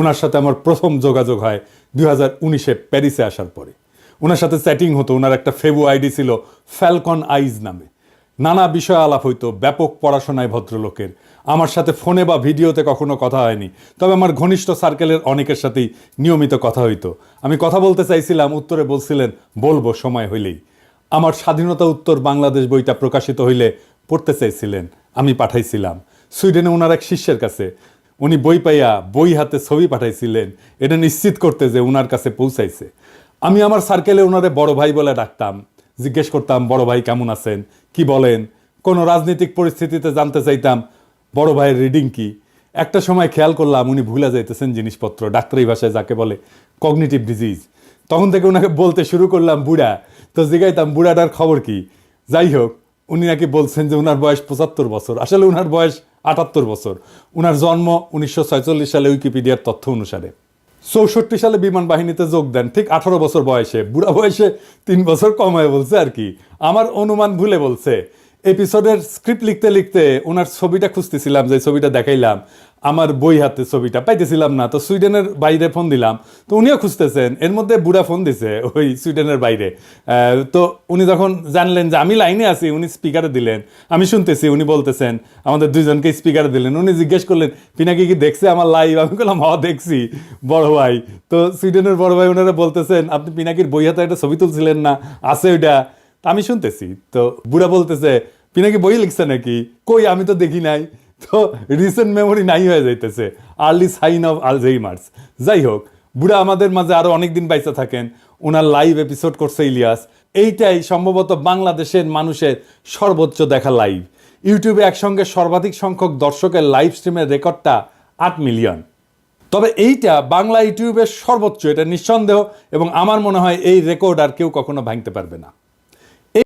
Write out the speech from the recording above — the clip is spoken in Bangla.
ওনার সাথে আমার প্রথম যোগাযোগ হয় 2019-এ প্যারিসে আসার পরে। ওনার সাথে চ্যাটিং হতো। ওনার একটা ফেবু আইডি ছিল ফ্যালকন আইজ নামে। নানা বিষয় আলাপ হইতো, ব্যাপক পড়াশোনায় ভদ্রলোকের। আমার সাথে ফোনে বা ভিডিওতে কখনো কথা হয়নি, তবে আমার ঘনিষ্ঠ সার্কেলের অনেকের সাথেই নিয়মিত কথা হইতো। আমি কথা বলতে চাইছিলাম, উত্তরে বলছিলেন বলবো সময় হইলেই। আমার স্বাধীনতা উত্তর বাংলাদেশ বইটা প্রকাশিত হইলে পড়তে চাইছিলেন, আমি পাঠাইছিলাম সুইডেনে ওনার এক শিষ্যের কাছে। উনি বই পাইয়া বই হাতে ছবি পাঠাইছিলেন, এটা নিশ্চিত করতে যে ওনার কাছে পৌঁছাইছে। আমি আমার সার্কেলে ওনারে বড় ভাই বলে ডাকতাম। জিজ্ঞেস করতাম, বড় ভাই কেমন আছেন, কি বলেন। কোনো রাজনৈতিক পরিস্থিতিতে জানতে চাইতাম বড় ভাইয়ের রিডিং কি। একটা সময় খেয়াল করলাম উনি ভুলে যাইতেছেন জিনিসপত্র, ডাক্তারি ভাষায় যাকে বলে কগনিটিভ ডিজিজ। তখন থেকে ওনাকে বলতে শুরু করলাম বুড়া। তো জিগাইতাম বুড়াটার খবর কি। যাই হোক, উনি নাকি বলছেন যে ওনার বয়স 75 বছর, আসলে ওনার বয়স 78 বছর। ওনার জন্ম 1946 সালে উইকিপিডিয়ার তথ্য অনুসারে। 64 সালে বিমান বাহিনীতে যোগ দেন, ঠিক 18 বছর বয়সে। বুড়া বয়সে 3 বছর কমায় বলছে আর কি, আমার অনুমান ভুলে বলছে। এপিসোডের স্ক্রিপ্ট লিখতে লিখতে ওনার ছবিটা খুঁজতেছিলাম, যে ছবিটা দেখাইলাম আমার বই হাতে, ছবিটা পাইতেছিলাম না। তো সুইডেনের বাইরে ফোন দিলাম, তো উনিও খুঁজতেছেন। এর মধ্যে বুড়া ফোন দিছে ওই সুইডেনের বাইরে। তো উনি যখন জানলেন যে আমি লাইনে আছি, উনি স্পিকারে দিলেন, আমি শুনতেছি। উনি বলতেছেন, আমাদের দুইজনকে স্পিকারে দিলেন। উনি জিজ্ঞেস করলেন পিনাকি কি দেখছে আমার লাইভ। আমি বললাম হ দেখছি বড় ভাই। তো সুইডেনের বড় ভাই ওনারা বলতেছেন, আপনি পিনাকির বই হাতে একটা ছবি তুলছিলেন না, আছে ওইটা। আমি শুনতেছি। তো বুড়া বলতেছে, পিনাকি বই লিখছে নাকি, কই আমি তো দেখি নাই। তো রিসেন্ট মেমোরি নাই হয়ে যাইতেছে, আর্লি সাইন অফ আলঝেইমার্স। যাই হোক, বুড়া আমাদের মাঝে আরো অনেকদিন বাইচা থাকেন। ওনার লাইভ এপিসোড করছে ইলিয়াস। এইটাই সম্ভবত বাংলাদেশের মানুষের সর্বোচ্চ দেখা লাইভ। ইউটিউবে একসঙ্গে সর্বাধিক সংখ্যক দর্শকের লাইভ স্ট্রিমের রেকর্ডটা 8 মিলিয়ন। তবে এইটা বাংলা ইউটিউবের সর্বোচ্চ, এটা নিঃসন্দেহ। এবং আমার মনে হয় এই রেকর্ড আর কেউ কখনো ভাঙতে পারবে না।